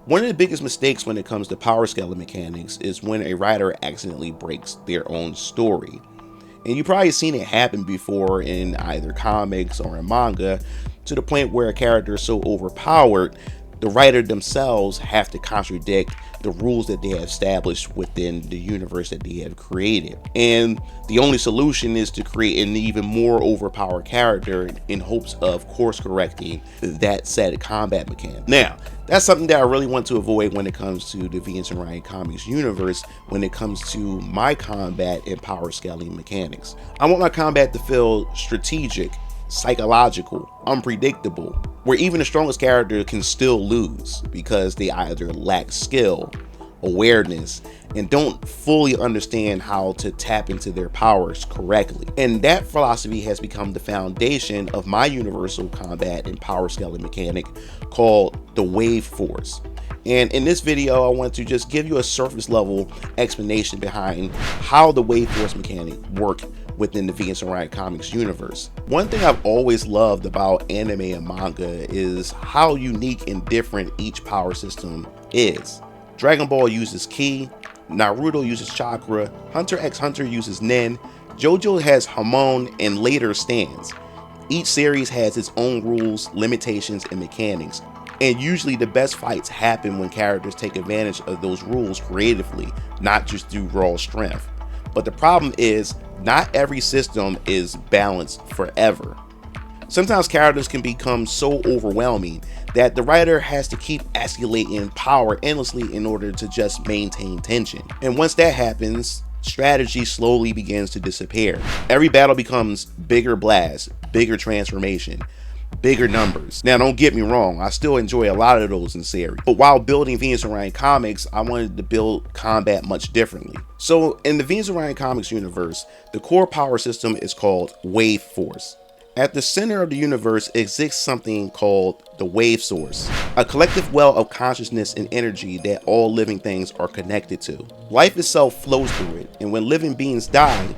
One of the biggest mistakes when it comes to power scaling mechanics is when a writer accidentally breaks their own story. And you've probably seen it happen before in either comics or in manga, to the point where a character is so overpowered, the writer themselves have to contradict the rules that they have established within the universe that they have created. And the only solution is to create an even more overpowered character in hopes of course correcting that said combat mechanic. Now, that's something that I really want to avoid when it comes to the Venus and Orion comics universe, when it comes to my combat and power scaling mechanics. I want my combat to feel strategic, psychological, unpredictable, where even the strongest character can still lose because they either lack skill, awareness, and don't fully understand how to tap into their powers correctly. And that philosophy has become the foundation of my universal combat and power scaling mechanic called the Wave Force. And in this video, I want to just give you a surface level explanation behind how the Wave Force mechanic works within the Venus and Orion comics universe. One thing I've always loved about anime and manga is how unique and different each power system is. Dragon Ball uses Ki, Naruto uses Chakra, Hunter x Hunter uses Nen, JoJo has Hamon, and later stands. Each series has its own rules, limitations, and mechanics, and usually the best fights happen when characters take advantage of those rules creatively, not just through raw strength. But the problem is, not every system is balanced forever. Sometimes characters can become so overwhelming that the writer has to keep escalating power endlessly in order to just maintain tension. And once that happens, strategy slowly begins to disappear. Every battle becomes bigger blast, bigger transformation, bigger numbers. Now, don't get me wrong, I still enjoy a lot of those in series, but while building Venus and Orion comics, I wanted to build combat much differently. So in the Venus and Orion comics universe, the core power system is called Wave Force. At the center of the universe exists something called the Wave Source, a collective well of consciousness and energy that all living things are connected to. Life itself flows through it, and when living beings die,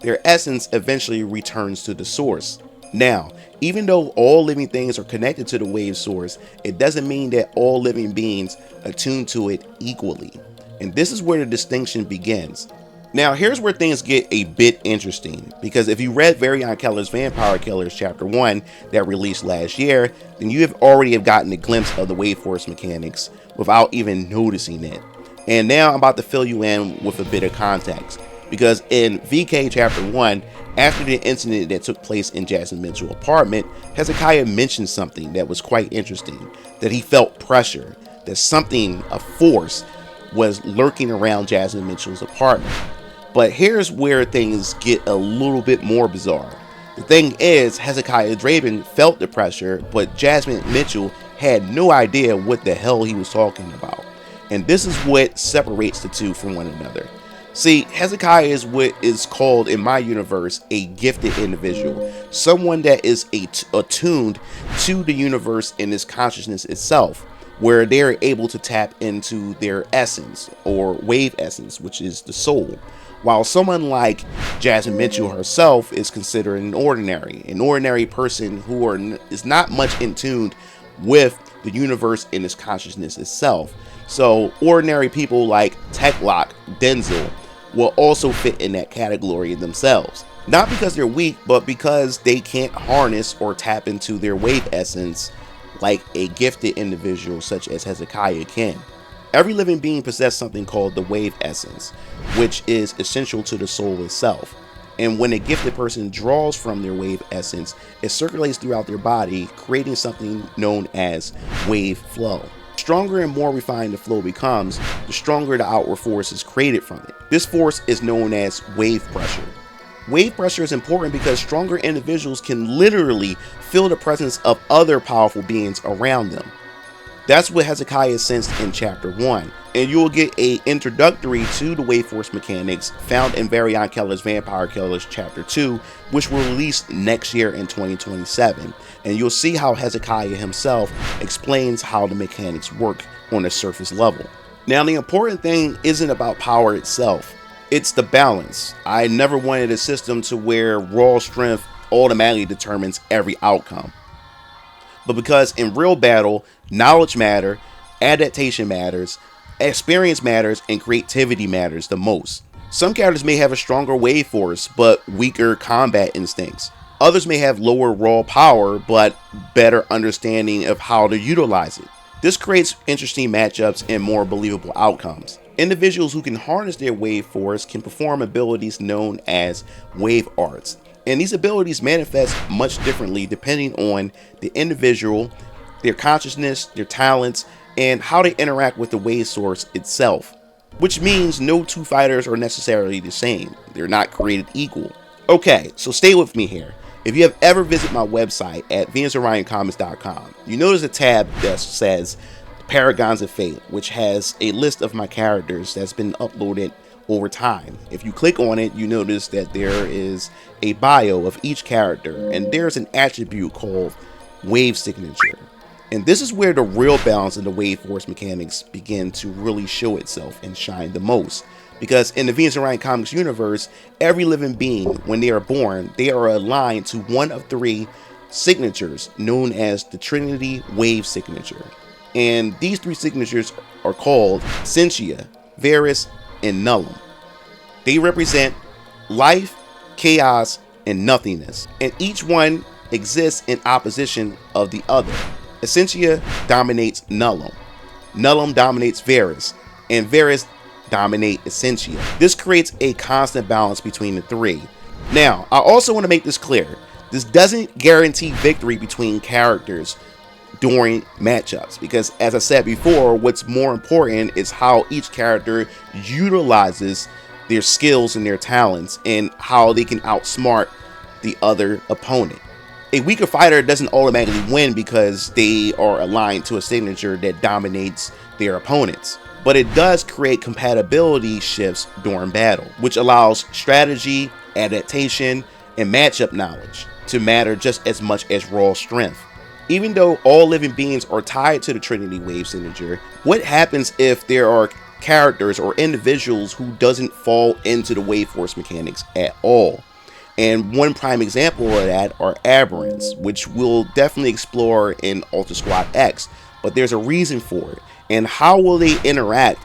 their essence eventually returns to the source. Now, even though all living things are connected to the wave source, it doesn't mean that all living beings attune to it equally. And this is where the distinction begins. Now, here's where things get a bit interesting, because if you read Orion Keller's Vampire Killers Chapter 1 that released last year, then you have already gotten a glimpse of the wave force mechanics without even noticing it. And now I'm about to fill you in with a bit of context, because in VK Chapter 1, after the incident that took place in Jasmine Mitchell's apartment, Hezekiah mentioned something that was quite interesting, that he felt pressure, that something, a force, was lurking around Jasmine Mitchell's apartment. But here's where things get a little bit more bizarre. The thing is, Hezekiah Draven felt the pressure, but Jasmine Mitchell had no idea what the hell he was talking about. And this is what separates the two from one another. See, Hezekiah is what is called in my universe a gifted individual, someone that is attuned to the universe and its consciousness itself, where they are able to tap into their essence or wave essence, which is the soul. While someone like Jasmine Mitchell herself is considered an ordinary person who is not much in tune with the universe and its consciousness itself. So ordinary people like Techlock, Denzel, will also fit in that category themselves. Not because they're weak, but because they can't harness or tap into their wave essence like a gifted individual such as Hezekiah can. Every living being possesses something called the wave essence, which is essential to the soul itself. And when a gifted person draws from their wave essence, it circulates throughout their body, creating something known as wave flow. Stronger and more refined the flow becomes, the stronger the outward force is created from it. This force is known as wave pressure. Wave pressure is important because stronger individuals can literally feel the presence of other powerful beings around them. That's what Hezekiah sensed in Chapter 1, and you will get an introductory to the wave force mechanics found in Orion Keller's Vampire Killers Chapter 2, which will release next year in 2027, and you'll see how Hezekiah himself explains how the mechanics work on a surface level. Now, the important thing isn't about power itself, it's the balance. I never wanted a system to where raw strength automatically determines every outcome. But because in real battle, knowledge matter, adaptation matters, experience matters, and creativity matters the most. Some characters may have a stronger wave force, but weaker combat instincts. Others may have lower raw power, but better understanding of how to utilize it. This creates interesting matchups and more believable outcomes. Individuals who can harness their wave force can perform abilities known as wave arts, and these abilities manifest much differently depending on the individual, their consciousness, their talents, and how they interact with the wave source itself. Which means no two fighters are necessarily the same. They're not created equal. Okay, so stay with me here. If you have ever visited my website at VenusOrionComics.com, you notice a tab that says Paragons of Fate, which has a list of my characters that's been uploaded over time. If you click on it, you notice that there is a bio of each character, and there's an attribute called Wave Signature. And this is where the real balance in the wave force mechanics begin to really show itself and shine the most. Because in the Venus Orion Comics universe, every living being, when they are born, they are aligned to one of three signatures known as the Trinity Wave Signature. And these three signatures are called Essentia, Varus, and Nullum. They represent life, chaos, and nothingness. And each one exists in opposition of the other. Essentia dominates Nullum, Nullum dominates Varus, and Varus dominate Essentia. This creates a constant balance between the three. Now, I also want to make this clear. This doesn't guarantee victory between characters during matchups, because as I said before, what's more important is how each character utilizes their skills and their talents and how they can outsmart the other opponent. A weaker fighter doesn't automatically win because they are aligned to a signature that dominates their opponents, but it does create compatibility shifts during battle, which allows strategy, adaptation, and matchup knowledge to matter just as much as raw strength. Even though all living beings are tied to the Trinity Wave Signature, what happens if there are characters or individuals who doesn't fall into the wave force mechanics at all? And one prime example of that are aberrants, which we'll definitely explore in Ultra Squad X, but there's a reason for it. And how will they interact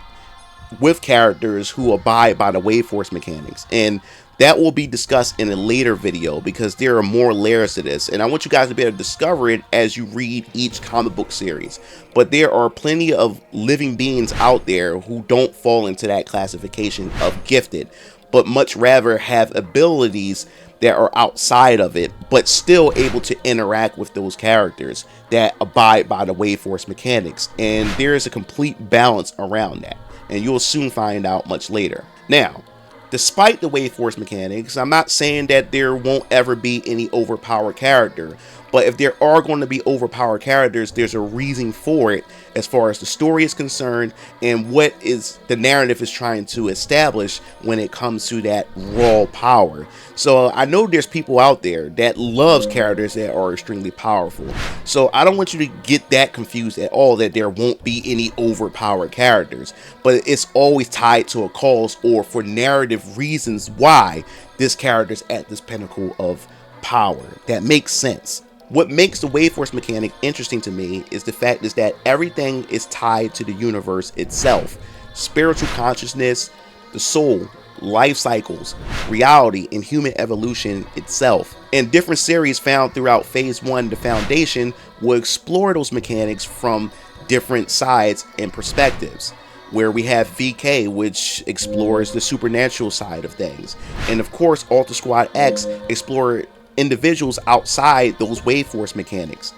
with characters who abide by the wave force mechanics? And that will be discussed in a later video, because there are more layers to this, and I want you guys to be able to discover it as you read each comic book series. But there are plenty of living beings out there who don't fall into that classification of gifted, but much rather have abilities that are outside of it, but still able to interact with those characters that abide by the wave force mechanics. And there is a complete balance around that, and you'll soon find out much later. Now, despite the wave force mechanics, I'm not saying that there won't ever be any overpowered character, but if there are going to be overpowered characters, there's a reason for it as far as the story is concerned and what is the narrative is trying to establish when it comes to that raw power. So I know there's people out there that loves characters that are extremely powerful. So I don't want you to get that confused at all, that there won't be any overpowered characters, but it's always tied to a cause or for narrative reasons why this character is at this pinnacle of power. That makes sense. What makes the wave force mechanic interesting to me is the fact is that everything is tied to the universe itself. Spiritual consciousness, the soul, life cycles, reality, and human evolution itself. And different series found throughout Phase 1, The Foundation, will explore those mechanics from different sides and perspectives. Where we have VK, which explores the supernatural side of things. And of course, Ultra Squad X explore individuals outside those wave force mechanics.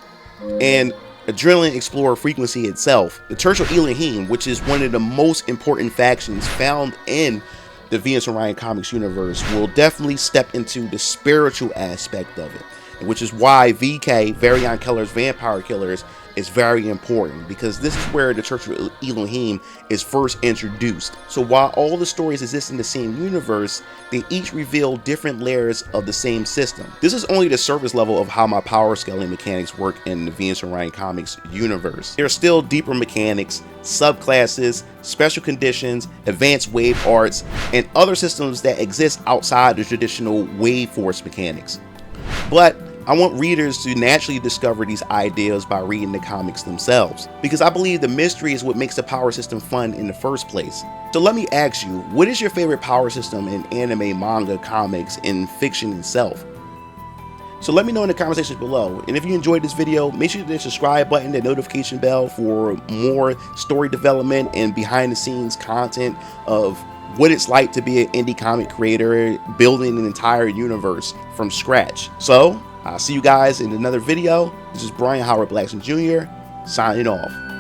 And Adrenaline explore frequency itself. The Church of Elohim, which is one of the most important factions found in the Venus Orion Comics universe, will definitely step into the spiritual aspect of it, which is why VK, Varion Killer's Vampire Killers, is very important, because this is where the Church of Elohim is first introduced. So while all the stories exist in the same universe, they each reveal different layers of the same system. This is only the surface level of how my power scaling mechanics work in the Venus Orion Comics universe. There are still deeper mechanics, subclasses, special conditions, advanced wave arts, and other systems that exist outside the traditional wave force mechanics. But I want readers to naturally discover these ideas by reading the comics themselves, because I believe the mystery is what makes the power system fun in the first place. So let me ask you, what is your favorite power system in anime, manga, comics, and fiction itself? So let me know in the comment section below. And if you enjoyed this video, make sure to hit the subscribe button, the notification bell for more story development and behind the scenes content of what it's like to be an indie comic creator, building an entire universe from scratch. So I'll see you guys in another video. This is Brian Howard Blackson Jr. signing off.